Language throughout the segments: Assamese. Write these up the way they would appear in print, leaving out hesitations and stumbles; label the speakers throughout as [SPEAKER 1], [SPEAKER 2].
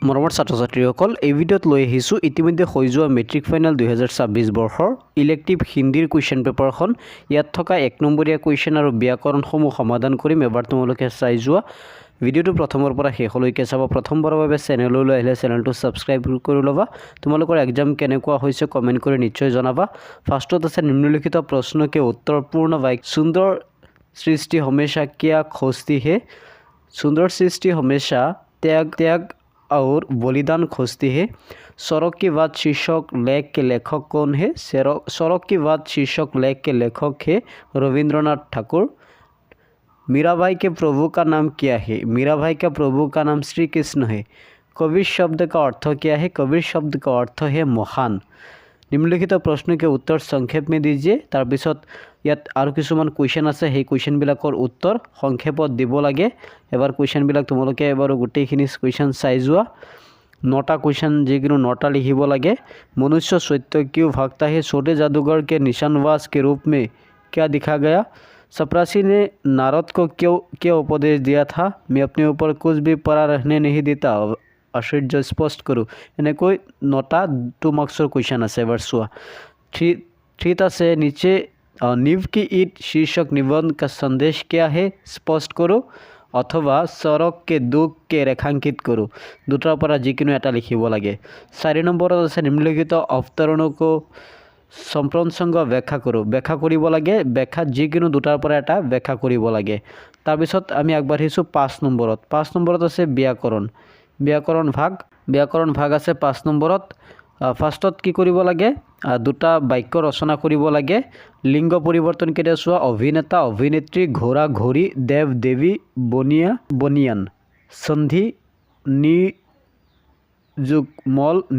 [SPEAKER 1] মৰমৰ ছাত্ৰ ছাত্ৰীসকল এই ভিডিঅ'ত লৈ আহিছোঁ ইতিমধ্যে হৈ যোৱা মেট্ৰিক ফাইনেল 2026 বৰ্ষৰ ইলেক্টিভ হিন্দীৰ কুৱেশ্যন পেপাৰখন ইয়াত থকা 1 নম্বৰীয়া কুৱেশ্যন আৰু ব্যাকৰণসমূহ সমাধান কৰিম। এবাৰ তোমালোকে চাই যোৱা ভিডিঅ'টো প্ৰথমৰ পৰা শেষলৈকে চাবা। প্ৰথমবাৰৰ বাবে চেনেললৈ আহিলে চেনেলটো ছাবস্ক্ৰাইব কৰি ল'বা। তোমালোকৰ এক্সাম কেনেকুৱা হৈছে কমেণ্ট কৰি নিশ্চয় জনাবা। ফাৰ্ষ্টত আছে নিম্নলিখিত প্ৰশ্নকে উত্তৰপূৰ্ণ বাক্য সুন্দৰ সৃষ্টি हमेशा क्या खोजती है। सुंदर सृष्टि हमेशा त्याग और बलिदान खोजती है। सड़क की बात शीर्षक लेख के लेखक कौन है। सड़क की बात शीर्षक लेख के लेखक है रविंद्रनाथ ठाकुर। मीराबाई के प्रभु का नाम क्या है। मीराबाई का प्रभु का नाम श्री कृष्ण है। कबीर शब्द का अर्थ क्या है। कबीर शब्द का अर्थ है महान। निम्नलिखित प्रश्न के उत्तर संक्षेप में दीजिए। तार पिছত ইয়াত আৰু কিছুমান কুৱেশ্যন আছে, সেই কুৱেশ্যনবিলাকৰ উত্তৰ সংক্ষেপত দিব লাগে। এবাৰ কুৱেশ্যনবিলাক তোমালোকে এবাৰ গোটেইখিনি কুৱেশ্যন চাই যোৱা। 9টা কুৱেশ্যন যিকোনো 9টা লিখিব লাগে। मनुष्य सत्य क्यों भागता है। छोटे जादूगर के निशानवास के रूप में क्या दिखा गया। चपरासी ने नारद को क्या उपदेश दिया था। मैं अपने ऊपर कुछ भी पड़ा रहने नहीं देता। आश्चर्य स्पष्ट करूँ। এনেকৈ 9টা 2 মাৰ্কছৰ কুৱেশ্যন আছে। এবাৰ চোৱা। থ্ৰীত আছে नीचे नींव की ईट शीर्षक निबंध का संदेश क्या है स्पष्ट करो अथवा सड़क के दुख के रेखांकित करो। দুটাৰ পৰা যিকোনো এটা লিখিব লাগে। 4 নম্বৰত আছে নিম্নলিখিত অৱতৰণক সম্প্ৰসংগ ব্যাখ্যা কৰো। ব্যাখ্যা কৰিব লাগে। ব্যাখ্যা যিকোনো দুটাৰ পৰা এটা ব্যাখ্যা কৰিব লাগে। তাৰপিছত আমি আগবাঢ়িছোঁ 5 নম্বৰত। 5 নম্বৰত আছে ব্যাকৰণ ভাগ আছে 5 নম্বৰত। ফাৰ্ষ্টত কি কৰিব লাগে, দুটা বাক্য ৰচনা কৰিব লাগে। লিংগ পৰিৱৰ্তন কেতিয়া চোৱা। অভিনেতা অভিনেত্ৰী, ঘোঁৰা ঘোঁৰী, দেৱ দেৱী, বনিয়া বনিয়ান। সন্ধি নিযুগমল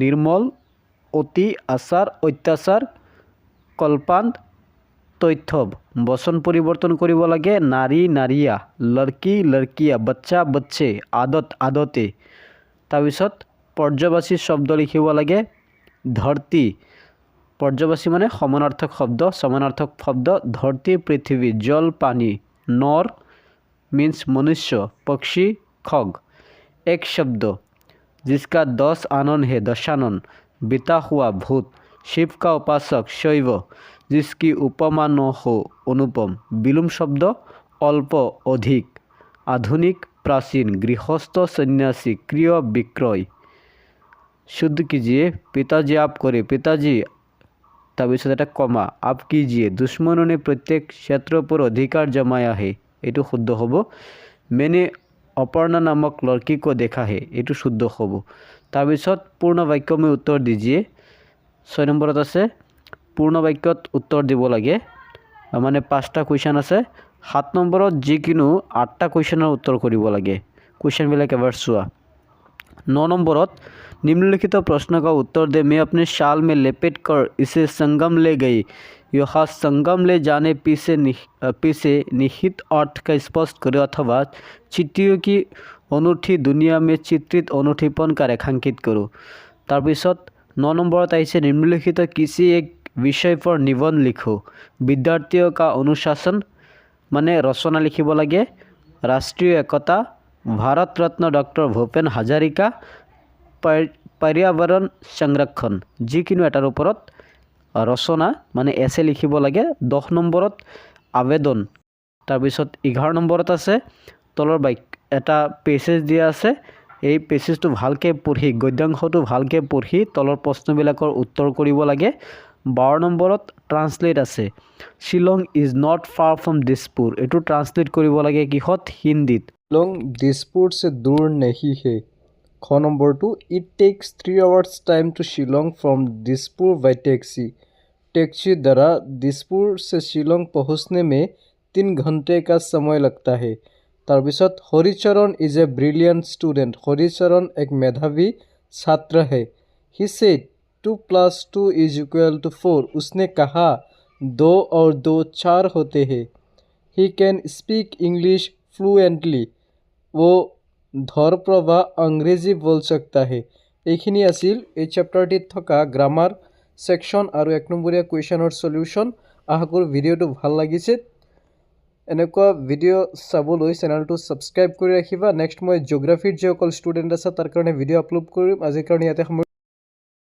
[SPEAKER 1] নিৰ্মল, অতি আচাৰ অত্যাচাৰ, কল্পান্ত তথ্যৱ। বচন পৰিৱৰ্তন কৰিব লাগে। নাৰী নাৰিয়া, লড়কি লড়কিয়া, বাচ্চা বাচ্চে, আদত আদতে। তাৰপিছত পৰ্যবাচী শব্দ লিখিব লাগে। ধৰতী পৰ্যবাচী মানে সমানাৰ্থক শব্দ। ধৰতী পৃথিৱী, জল পানী। নর मीन्स मनुष्य, पक्षी खग। एक शब्द जिसका 10 आनन है दशानन। बीता हुआ भूत। शिव का उपासक शैव, जिसकी उपमा न हो अनुपम। विलोम शब्द अल्प अधिक। आधुनिक प्राचीन, गृहस्थ सन्यासी, क्रिय विक्रय। शुद्ध कीजिए पिताजी आप करे, पिताजी तबिছত এটা কমা आप कीजिए। दुश्मनों ने प्रत्येक क्षेत्र पर अधिकार जमाया है, এইটো শুদ্ধ হ'ব। मैंने अपर्णा नामक लड़की को देखा है, এইটো শুদ্ধ হ'ব। तबिছত पूर्ण वाक्य में उत्तर दीजिए। 6 নম্বৰত আছে पूर्ण वाक्यত उत्तर দিব লাগে। মানে 5টা কুৱেশ্যন আছে। 7 নম্বৰত যিকোনো 8টা কুৱেশ্যনৰ उत्तर কৰিব লাগে। কুৱেশ্যনবিলাক এবাৰ চোৱা। 9 নম্বৰত निम्नलिखित प्रश्न का उत्तर दे। मैं अपने शाल में लपेट कर इसे संगम ले गई। यह संगम ले जाने पीछे निहित अर्थ का स्पष्ट करें अथवा चिट्ठियों की अनूठी दुनिया में चित्रित अनूठीपन का रेखांकित करो। তাৰপিছত 9 নম্বৰত আহিছে निम्नलिखित किसी एक विषय पर निबंध लिखो। विद्यार्थियों का अनुशासन মানে रचना लिखिब लगे। राष्ट्रीय एकता, भारत रत्न डॉक्टर भूपेन हाजरिका, पर्यावरण संरक्षण। যিকোনো এটাৰ ওপৰত ৰচনা মানে এছে লিখিব লাগে। 10 নম্বৰত আবেদন। তাৰপিছত 11 নম্বৰত আছে তলৰ বাক্য এটা পেছেজ দিয়া আছে। এই পেছেজটো ভালকে পঢ়ি গদ্যাংশটো ভালকে পঢ়ি তলৰ প্ৰশ্নবিলাকৰ উত্তৰ কৰিব লাগে। 12 নম্বৰত ট্ৰান্সলেট আছে। Shillong is not far from Dispur, এইটো ট্ৰান্সলেট কৰিব লাগে কিহত, হিন্দীত।
[SPEAKER 2] शिलोंग दिसपुर से दूर नहीं है। ख number 2 it takes 3 hours time to Shillong from Dispur by taxi. Taxi द्वारा दिसपुर से शिलोंग पहुँचने में 3 घंटे का समय लगता है। তাৰপিছত Haricharan is a brilliant student. Haricharan एक मेधावी छात्र है। He said 2 + 2 = 4। उसने कहा 2 और 2 4 होते हैं। He can speak English fluently. वो ধৰপ্ৰভা अंग्रेजी बोल सकता है। এইখিনি আছিল এই চেপ্টাৰটিত থকা গ্ৰামাৰ সেকশন আৰু 1 নম্বৰীয়া কুৱেশ্যনৰ সলিউশন। আশা কৰোঁ ভিডিঅ'টো ভাল লাগিছে। এনেকুৱা ভিডিঅ' চাবলৈ চেনেলটো ছাবস্ক্ৰাইব কৰি ৰাখিবা। নেক্সট মই জিঅ'গ্ৰাফীৰ যিসকল ষ্টুডেণ্ট আছে তাৰ কাৰণে ভিডিঅ' আপলোড কৰিম। আজিৰ কাৰণে ইয়াতে